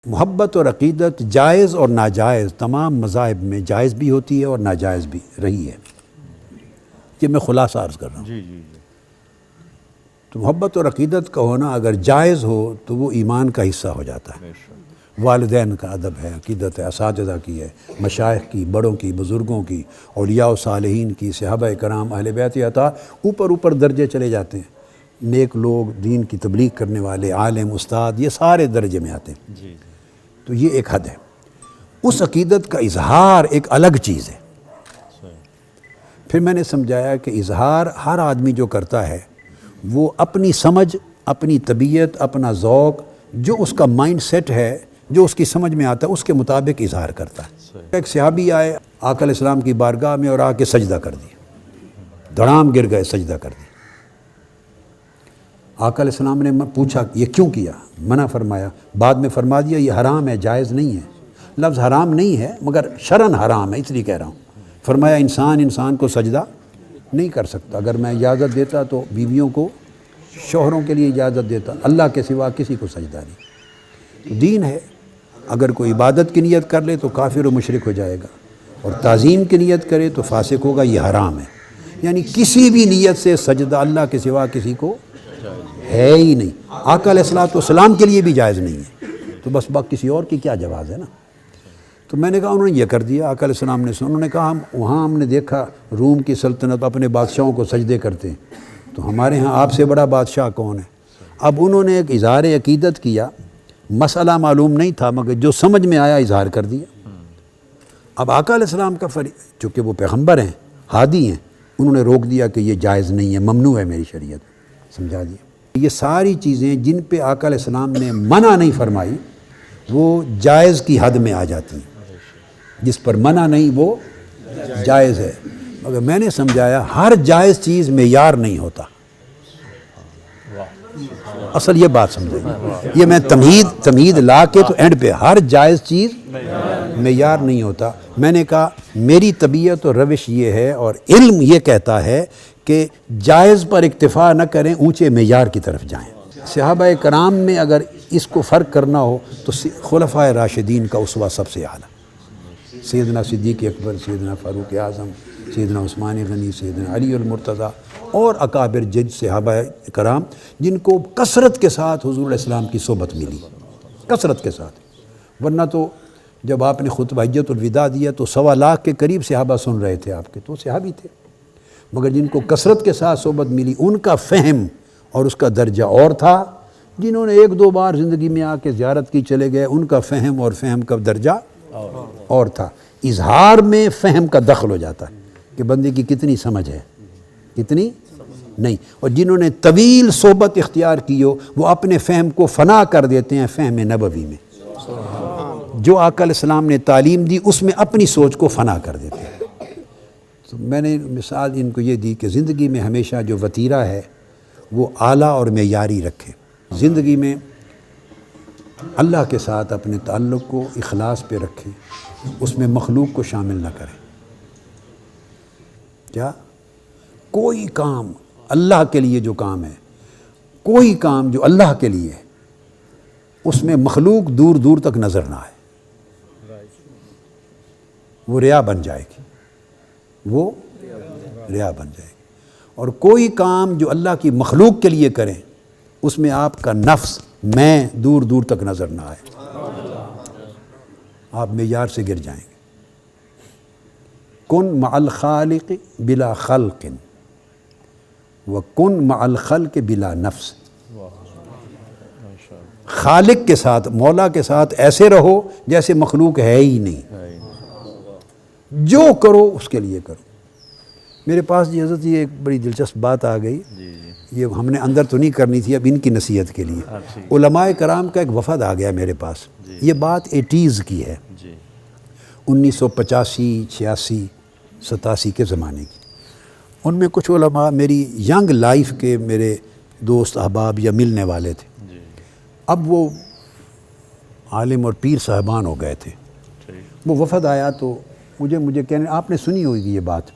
محبت اور عقیدت جائز اور ناجائز تمام مذاہب میں جائز بھی ہوتی ہے اور ناجائز بھی رہی ہے۔ یہ میں خلاصہ عرض کر رہا ہوں۔ جی۔ تو محبت اور عقیدت کا ہونا اگر جائز ہو تو وہ ایمان کا حصہ ہو جاتا ہے۔ والدین کا ادب ہے، عقیدت ہے، اساتذہ کی ہے، مشائخ کی، بڑوں کی، بزرگوں کی، اولیاء و صالحین کی، صحابہ کرام، اہل بیت عطا، اوپر درجے چلے جاتے ہیں۔ نیک لوگ، دین کی تبلیغ کرنے والے، عالم، استاد، یہ سارے درجے میں آتے ہیں۔ جی۔ تو یہ ایک حد ہے۔ اس عقیدت کا اظہار ایک الگ چیز ہے۔ پھر میں نے سمجھایا کہ اظہار ہر آدمی جو کرتا ہے وہ اپنی سمجھ، اپنی طبیعت، اپنا ذوق، جو اس کا مائنڈ سیٹ ہے، جو اس کی سمجھ میں آتا ہے، اس کے مطابق اظہار کرتا ہے۔ ایک صحابی آئے آقا علیہ السلام کی بارگاہ میں اور آ کے سجدہ کر دیا، دھڑام گر گئے، سجدہ کر دیا۔ آقا علیہ السلام نے پوچھا یہ کیوں کیا؟ منع فرمایا، بعد میں فرما دیا یہ حرام ہے، جائز نہیں ہے۔ لفظ حرام نہیں ہے مگر شرعاً حرام ہے، اس لیے کہہ رہا ہوں۔ فرمایا انسان کو سجدہ نہیں کر سکتا۔ اگر میں اجازت دیتا تو بیویوں کو، شوہروں کے لیے اجازت دیتا، اللہ کے سوا کسی کو سجدہ نہیں۔ تو دین ہے، اگر کوئی عبادت کی نیت کر لے تو کافر و مشرک ہو جائے گا، اور تعظیم کی نیت کرے تو فاسق ہوگا، یہ حرام ہے۔ یعنی کسی بھی نیت سے سجدہ اللہ کے سوا کسی کو ہے ہی نہیں۔ آقا علیہ السلام کے لیے بھی جائز نہیں ہے، تو بس کسی اور کی کیا جواز ہے نا۔ تو میں نے کہا انہوں نے یہ کر دیا۔ آقا علیہ السلام نے انہوں نے کہا وہاں ہم نے دیکھا روم کی سلطنت اپنے بادشاہوں کو سجدے کرتے ہیں، تو ہمارے ہاں آپ سے بڑا بادشاہ کون ہے؟ اب انہوں نے ایک اظہار عقیدت کیا، مسئلہ معلوم نہیں تھا مگر جو سمجھ میں آیا اظہار کر دیا۔ اب آقا علیہ السلام کا چونکہ وہ پیغمبر ہیں، ہادی ہیں، انہوں نے روک دیا کہ یہ جائز نہیں ہے، ممنوع ہے میری شریعت، سمجھا دیا۔ یہ ساری چیزیں جن پہ آقا علیہ السلام نے منع نہیں فرمائی وہ جائز کی حد میں آ جاتی ہیں، جس پر منع نہیں وہ جائز ہے۔ مگر میں نے سمجھایا ہر جائز چیز معیار نہیں ہوتا۔ اصل یہ بات سمجھیں، یہ میں تمہید لا کے تو اینڈ پہ ہر جائز چیز معیار نہیں ہوتا۔ میں نے کہا میری طبیعت اور روش یہ ہے اور علم یہ کہتا ہے کہ جائز پر اکتفا نہ کریں، اونچے معیار کی طرف جائیں۔ صحابہ کرام میں اگر اس کو فرق کرنا ہو تو خلفائے راشدین کا اسوہ سب سے اعلیٰ، سیدنا صدیق اکبر، سیدنا فاروق اعظم، سیدنا عثمان غنی، سیدنا علی المرتضیٰ، اور اکابر جج صحابہ کرام جن کو کثرت کے ساتھ حضور علیہ السلام کی صحبت ملی، کثرت کے ساتھ۔ ورنہ تو جب آپ نے خطبہ حجۃ الوداع دیا تو 1.25 لاکھ کے قریب صحابہ سن رہے تھے آپ کے، تو صحابی تھے۔ مگر جن کو کثرت کے ساتھ صحبت ملی ان کا فہم اور اس کا درجہ اور تھا، جنہوں نے 1-2 بار زندگی میں آ کے زیارت کی چلے گئے، ان کا فہم اور فہم کا درجہ اور تھا۔ اظہار میں فہم کا دخل ہو جاتا ہے کہ بندے کی کتنی سمجھ ہے، کتنی نہیں۔ اور جنہوں نے طویل صحبت اختیار کی ہو وہ اپنے فہم کو فنا کر دیتے ہیں فہم نبوی میں، جو آقا علیہ السلام نے تعلیم دی اس میں اپنی سوچ کو فنا کر دیتے ہیں۔ تو میں نے مثال ان کو یہ دی کہ زندگی میں ہمیشہ جو وتیرہ ہے وہ اعلیٰ اور معیاری رکھے۔ زندگی میں اللہ کے ساتھ اپنے تعلق کو اخلاص پہ رکھیں، اس میں مخلوق کو شامل نہ کریں۔ کیا کوئی کام اللہ کے لیے جو کام ہے، کوئی کام جو اللہ کے لیے ہے، اس میں مخلوق دور دور تک نظر نہ آئے، وہ ریا بن جائے گی، وہ ریا بن جائے گی۔ اور کوئی کام جو اللہ کی مخلوق کے لیے کریں اس میں آپ کا نفس، میں دور دور تک نظر نہ آئے، آپ معیار سے گر جائیں گے۔ کن مع الخالق بلا خلق وکن مع الخلق بلا نفس۔ خالق کے ساتھ، مولا کے ساتھ ایسے رہو جیسے مخلوق ہے ہی نہیں، جو کرو اس کے لیے کرو۔ میرے پاس جی حضرت یہ ایک بڑی دلچسپ بات آ گئی، یہ ہم نے اندر تو نہیں کرنی تھی، اب ان کی نصیحت کے لیے۔ علماء کرام کا ایک وفد آ گیا میرے پاس، یہ بات 80s کی ہے، 1985، 86، 87 کے زمانے کی۔ ان میں کچھ علماء میری ینگ لائف کے میرے دوست احباب یا ملنے والے تھے۔ اب وہ عالم اور پیر صاحبان ہو گئے تھے۔ وہ وفد آیا تو مجھے کہنے، آپ نے سنی ہوگی یہ بات،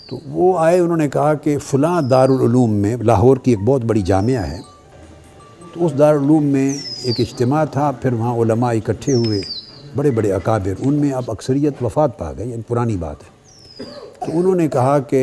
تو وہ آئے، انہوں نے کہا کہ فلاں دارالعلوم میں، لاہور کی ایک بہت بڑی جامعہ ہے، تو اس دارالعلوم میں ایک اجتماع تھا، پھر وہاں علماء اکٹھے ہوئے، بڑے بڑے اکابر، ان میں اب اکثریت وفات پا گئی، پرانی بات ہے۔ تو انہوں نے کہا کہ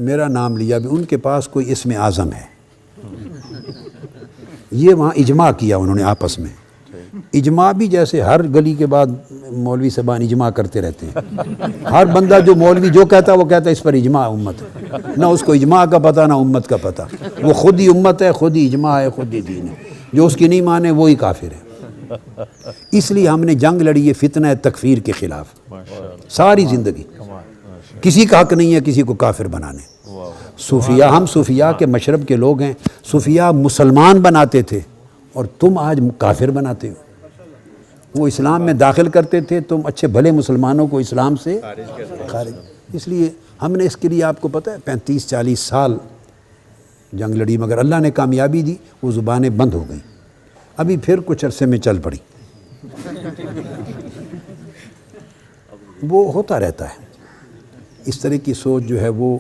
میرا نام لیا بھی، ان کے پاس کوئی اسم اعظم ہے، یہ وہاں اجماع کیا انہوں نے آپس میں۔ اجماع بھی جیسے ہر گلی کے بعد مولوی صاحبان اجماع کرتے رہتے ہیں، ہر بندہ جو مولوی جو کہتا ہے وہ کہتا ہے اس پر اجماع امت ہے، نہ اس کو اجماع کا پتہ نہ امت کا پتہ، وہ خود ہی امت ہے، خود ہی اجماع ہے، خود ہی دین ہے، جو اس کی نہیں مانے وہی کافر ہے۔ اس لیے ہم نے جنگ لڑی ہے فتنہ تکفیر کے خلاف ساری زندگی، کسی کا حق نہیں ہے کسی کو کافر بنانے۔ صوفیاء، ہم صوفیاء کے مشرب کے لوگ ہیں، صوفیاء مسلمان بناتے تھے اور تم آج کافر بناتے ہو۔ وہ اسلام میں داخل کرتے تھے، تم اچھے بھلے مسلمانوں کو اسلام سے خارج۔ اس لیے ہم نے اس کے لیے آپ کو پتہ ہے 35-40 سال جنگ لڑی، مگر اللہ نے کامیابی دی، وہ زبانیں بند ہو گئیں، ابھی پھر کچھ عرصے میں چل پڑی۔ وہ ہوتا رہتا ہے، اس طرح کی سوچ جو ہے وہ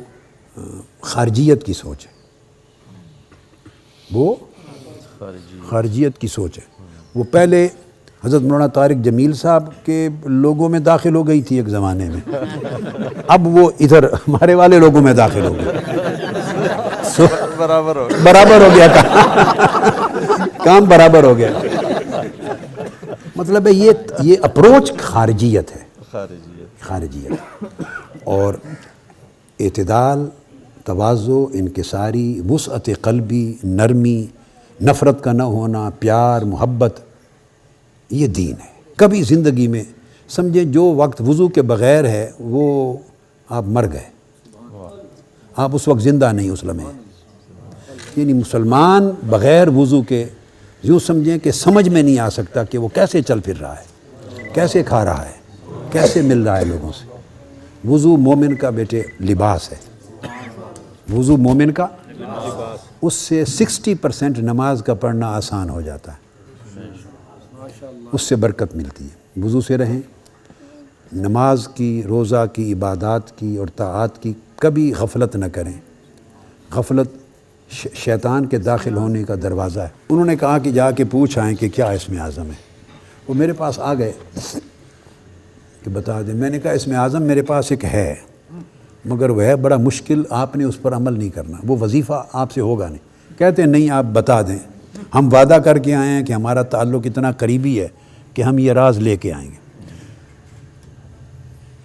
خارجیت کی سوچ ہے، وہ خارجیت کی سوچ ہے۔ وہ پہلے حضرت مولانا طارق جمیل صاحب کے لوگوں میں داخل ہو گئی تھی ایک زمانے میں، اب وہ ادھر ہمارے والے لوگوں میں داخل ہو گئی، برابر ہو گیا کام برابر ہو گیا۔ مطلب ہے یہ اپروچ خارجیت ہے، خارجیت، اور اعتدال، تواضع، انکساری، وسعت قلبی، نرمی، نفرت کا نہ ہونا، پیار، محبت، یہ دین ہے۔ کبھی زندگی میں سمجھیں جو وقت وضو کے بغیر ہے وہ آپ مر گئے، آپ اس وقت زندہ نہیں اس لمحے، یعنی مسلمان بغیر وضو کے یوں سمجھیں کہ سمجھ میں نہیں آ سکتا کہ وہ کیسے چل پھر رہا ہے، کیسے کھا رہا ہے، کیسے مل رہا ہے لوگوں سے۔ وضو مومن کا بیٹے لباس ہے، وضو مومن کا، اس سے 60% نماز کا پڑھنا آسان ہو جاتا ہے، اس سے برکت ملتی ہے۔ وضو سے رہیں، نماز کی، روزہ کی، عبادات کی اور طاعات کی کبھی غفلت نہ کریں، غفلت شیطان کے داخل ہونے کا دروازہ ہے۔ انہوں نے کہا کہ جا کے پوچھ آئیں کہ کیا اسم اعظم ہے، وہ میرے پاس آ گئے کہ بتا دیں۔ میں نے کہا اسم اعظم میرے پاس ایک ہے، مگر وہ ہے بڑا مشکل، آپ نے اس پر عمل نہیں کرنا، وہ وظیفہ آپ سے ہوگا نہیں۔ کہتے ہیں نہیں آپ بتا دیں، ہم وعدہ کر کے آئے ہیں کہ ہمارا تعلق اتنا قریبی ہے کہ ہم یہ راز لے کے آئیں گے۔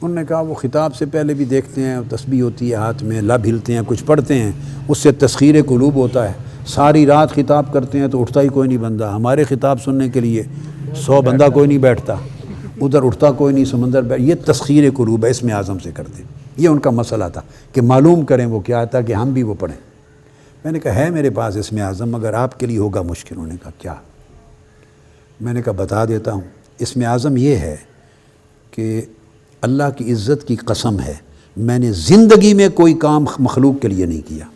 انہوں نے کہا وہ خطاب سے پہلے بھی دیکھتے ہیں، تسبیح ہوتی ہے ہاتھ میں، لب ہلتے ہیں، کچھ پڑھتے ہیں، اس سے تسخیر قلوب ہوتا ہے، ساری رات خطاب کرتے ہیں تو اٹھتا ہی کوئی نہیں بندہ، ہمارے خطاب سننے کے لیے 100 بندہ کوئی نہیں بیٹھتا، ادھر اٹھتا کوئی نہیں، سمندر بیٹھ، یہ تسخیر قلوب ہے، اسم اعظم سے کرتے ہیں۔ یہ ان کا مسئلہ تھا کہ معلوم کریں وہ کیا تھا کہ ہم بھی وہ پڑھیں۔ میں نے کہا ہے میرے پاس اسم اعظم، مگر آپ کے لیے ہوگا مشکل۔ انہوں نے کہا کیا؟ میں نے کہا بتا دیتا ہوں، اسم اعظم یہ ہے کہ اللہ کی عزت کی قسم ہے میں نے زندگی میں کوئی کام مخلوق کے لیے نہیں کیا،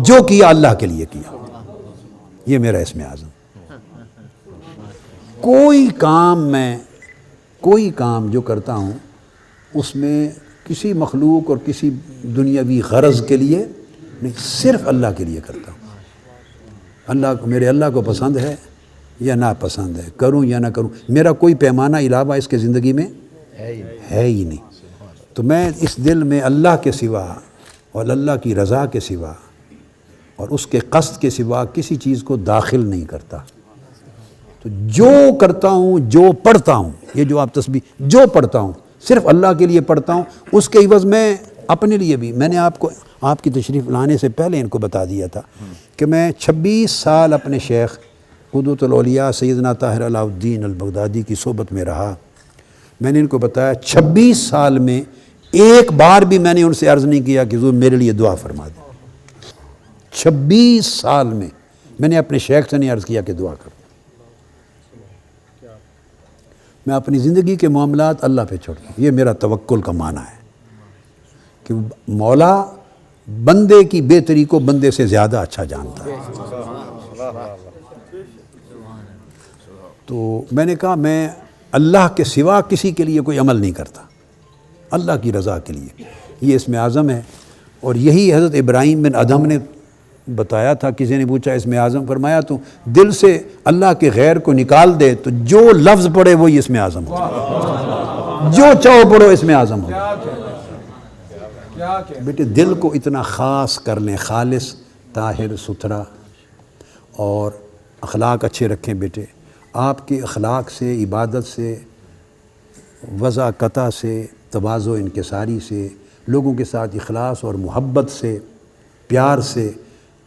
جو کیا اللہ کے لیے کیا، یہ میرا اسم اعظم۔ کوئی کام جو کرتا ہوں اس میں کسی مخلوق اور کسی دنیاوی غرض کے لیے نہیں، صرف اللہ کے لیے کرتا ہوں۔ میرے اللہ کو پسند ہے یا ناپسند ہے، کروں یا نہ کروں، میرا کوئی پیمانہ علاوہ اس کے زندگی میں ہے ہی نہیں۔ تو میں اس دل میں اللہ کے سوا اور اللہ کی رضا کے سوا اور اس کے قصد کے سوا کسی چیز کو داخل نہیں کرتا۔ تو جو کرتا ہوں، جو پڑھتا ہوں، یہ جو آپ تسبیح جو پڑھتا ہوں صرف اللہ کے لیے پڑھتا ہوں، اس کے عوض میں اپنے لیے بھی، میں نے آپ کی تشریف لانے سے پہلے ان کو بتا دیا تھا کہ میں 26 سال اپنے شیخ قدوۃ الاولیاء سیدنا طاہر علاء الدین البغدادی کی صحبت میں رہا۔ میں نے ان کو بتایا 26 سال میں ایک بار بھی میں نے ان سے عرض نہیں کیا کہ حضور میرے لیے دعا فرما دیں۔ 26 سال میں میں نے اپنے شیخ سے نہیں عرض کیا کہ دعا کر۔ میں اپنی زندگی کے معاملات اللہ پہ چھوڑ دوں، یہ میرا توکل کا معنی ہے کہ مولا بندے کی بہتری کو بندے سے زیادہ اچھا جانتا ہے۔ تو میں نے کہا میں اللہ کے سوا کسی کے لیے کوئی عمل نہیں کرتا، اللہ کی رضا کے لیے، یہ اسم اعظم ہے۔ اور یہی حضرت ابراہیم بن ادھم نے بتایا تھا، کسی نے پوچھا اسم اعظم، فرمایا تو دل سے اللہ کے غیر کو نکال دے تو جو لفظ پڑھے وہی اسم اعظم ہو، جو چاہو پڑھو اسم اعظم ہو۔ بیٹے دل کو اتنا خاص کر لیں، خالص، طاہر، ستھرا، اور اخلاق اچھے رکھیں بیٹے۔ آپ کے اخلاق سے، عبادت سے، وضاقتہ سے، تواضع و انکساری سے، لوگوں کے ساتھ اخلاص اور محبت سے، پیار سے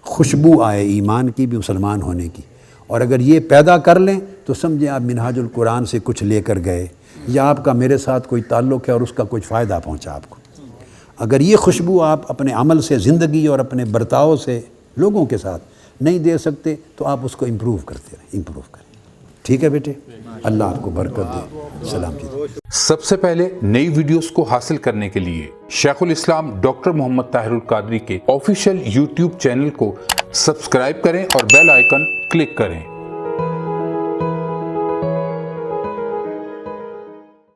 خوشبو آئے ایمان کی بھی، مسلمان ہونے کی، اور اگر یہ پیدا کر لیں تو سمجھیں آپ منہاج القرآن سے کچھ لے کر گئے، یا آپ کا میرے ساتھ کوئی تعلق ہے اور اس کا کچھ فائدہ پہنچا آپ کو۔ اگر یہ خوشبو آپ اپنے عمل سے، زندگی اور اپنے برتاؤ سے لوگوں کے ساتھ نہیں دے سکتے تو آپ اس کو امپروو کرتے رہیں، امپروو کریں۔ ٹھیک ہے بیٹے، اللہ آپ کو برکت دے۔ سلام جی۔ سب سے پہلے نئی ویڈیوز کو حاصل کرنے کے لیے شیخ الاسلام ڈاکٹر محمد طاہر القادری کے آفیشیل یوٹیوب چینل کو سبسکرائب کریں اور بیل آئیکن کلک کریں۔